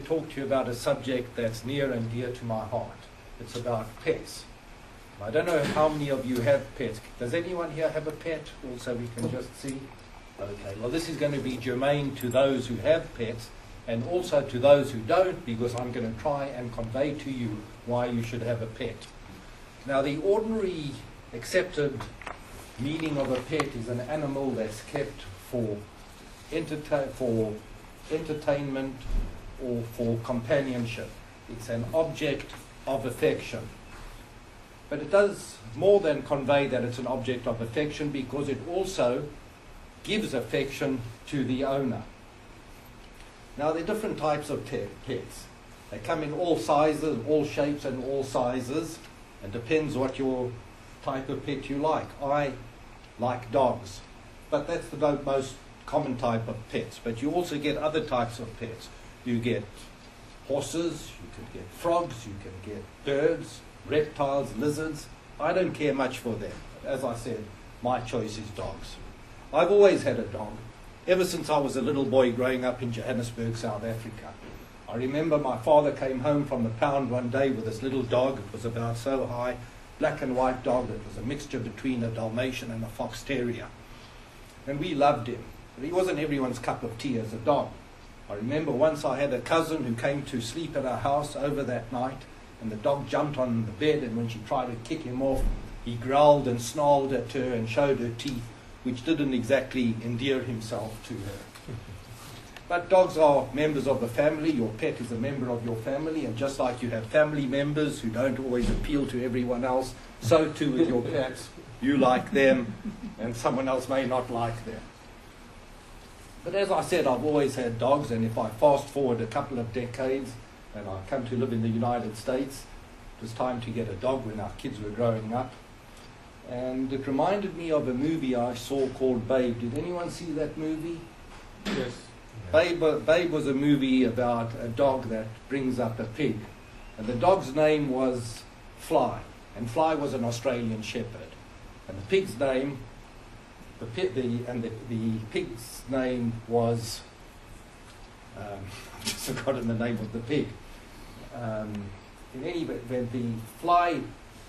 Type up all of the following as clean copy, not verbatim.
talk to you about a subject that's near and dear to my heart. It's about pets. I don't know how many of you have pets. Does anyone here have a pet? Also, we can just see. Okay, well, this is going to be germane to those who have pets and also to those who don't, because I'm going to try and convey to you why you should have a pet. Now, the ordinary accepted meaning of a pet is an animal that's kept for entertainment or for companionship. It's an object of affection. But it does more than convey that it's an object of affection, because it also gives affection to the owner. Now, there are different types of pets. They come in all sizes, all shapes and all sizes. It depends what your type of pet you like. I like dogs, but that's the most common type of pets. But you also get other types of pets. You get horses, you can get frogs, you can get birds, reptiles, lizards. I don't care much for them. As I said, my choice is dogs. I've always had a dog, ever since I was a little boy growing up in Johannesburg, South Africa. I remember my father came home from the pound one day with this little dog. It was about so high, black and white dog. It was a mixture between a Dalmatian and a fox terrier. And we loved him. But he wasn't everyone's cup of tea as a dog. I remember once I had a cousin who came to sleep at our house over that night, and the dog jumped on the bed, and when she tried to kick him off, he growled and snarled at her and showed her teeth, which didn't exactly endear himself to her. But dogs are members of the family. Your pet is a member of your family, and just like you have family members who don't always appeal to everyone else, so too with your pets. You like them, and someone else may not like them. But as I said, I've always had dogs, and if I fast forward a couple of decades and I come to live in the United States, it was time to get a dog when our kids were growing up. And it reminded me of a movie I saw called Babe. Did anyone see that movie? Yes. Babe was a movie about a dog that brings up a pig. And the dog's name was Fly. And Fly was an Australian shepherd. And the pig's name, the pig's name was, I've just forgotten the name of the pig. In any event, the Fly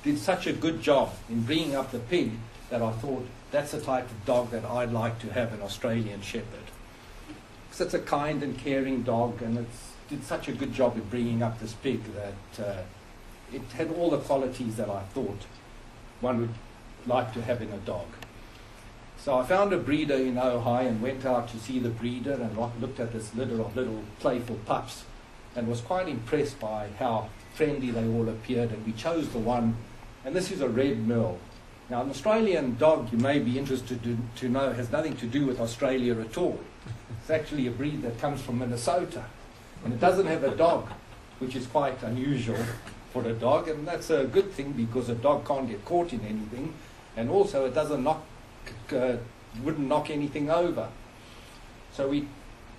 did such a good job in bringing up the pig that I thought that's the type of dog that I'd like to have, an Australian shepherd. Because it's a kind and caring dog, and it did such a good job in bringing up this pig that it had all the qualities that I thought one would like to have in a dog. So I found a breeder in Ojai and went out to see the breeder and looked at this litter of little playful pups, and was quite impressed by how friendly they all appeared, and we chose the one, and this is a red merle. Now, an Australian dog, you may be interested to know, has nothing to do with Australia at all. It's actually a breed that comes from Minnesota, and it doesn't have a dog, which is quite unusual for a dog, and that's a good thing, because a dog can't get caught in anything, and also it doesn't wouldn't knock anything over. So we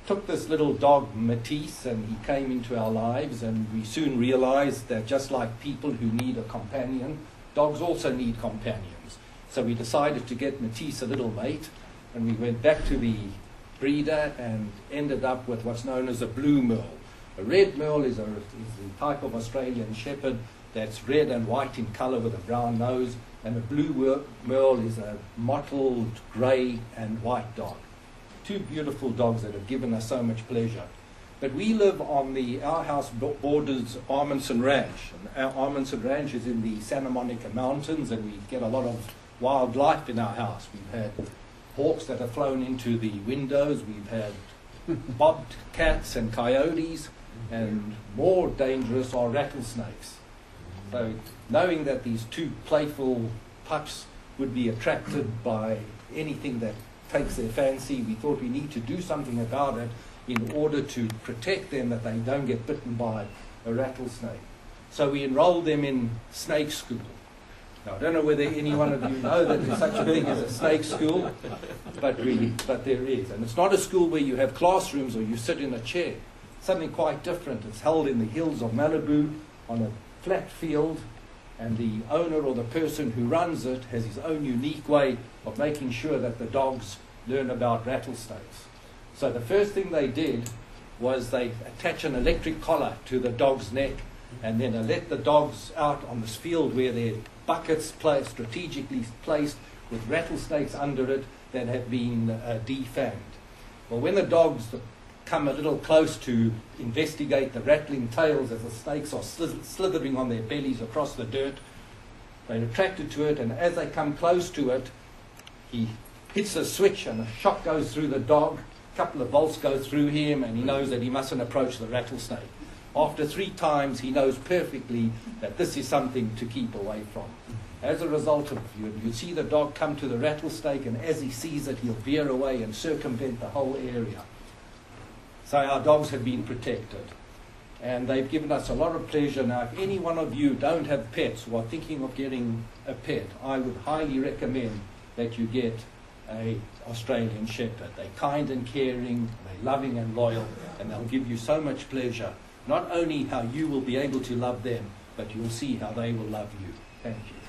took this little dog, Matisse, and he came into our lives, and we soon realized that just like people who need a companion, dogs also need companions. So we decided to get Matisse a little mate, and we went back to the breeder and ended up with what's known as a blue merle. A red merle is the type of Australian shepherd that's red and white in color with a brown nose, and a blue merle is a mottled grey and white dog. Two beautiful dogs that have given us so much pleasure. But we live on our house borders Amundsen Ranch. And our Amundsen Ranch is in the Santa Monica Mountains, and we get a lot of wildlife in our house. We've had hawks that have flown into the windows. We've had bobcats and coyotes, and more dangerous are rattlesnakes. So knowing that these two playful pups would be attracted by anything that takes their fancy, we thought we need to do something about it in order to protect them, that they don't get bitten by a rattlesnake. So we enrolled them in snake school. Now, I don't know whether any one of you know that there's such a thing as a snake school, but there is. And it's not a school where you have classrooms or you sit in a chair. It's something quite different. It's held in the hills of Malibu on a flat field, and the owner or the person who runs it has his own unique way of making sure that the dogs learn about rattlesnakes. So the first thing they did was they attach an electric collar to the dog's neck, and then they let the dogs out on this field where there are buckets strategically placed with rattlesnakes under it that have been defanged. Well, when the dogs come a little close to investigate the rattling tails as the snakes are slithering on their bellies across the dirt, they're attracted to it, and as they come close to it, he hits a switch and a shock goes through the dog, a couple of volts go through him, and he knows that he mustn't approach the rattlesnake. After 3 times, he knows perfectly that this is something to keep away from. As a result of you see the dog come to the rattlesnake, and as he sees it, he'll veer away and circumvent the whole area. So our dogs have been protected, and they've given us a lot of pleasure. Now, if any one of you don't have pets or are thinking of getting a pet, I would highly recommend that you get an Australian Shepherd. They're kind and caring, they're loving and loyal, and they'll give you so much pleasure. Not only how you will be able to love them, but you'll see how they will love you. Thank you.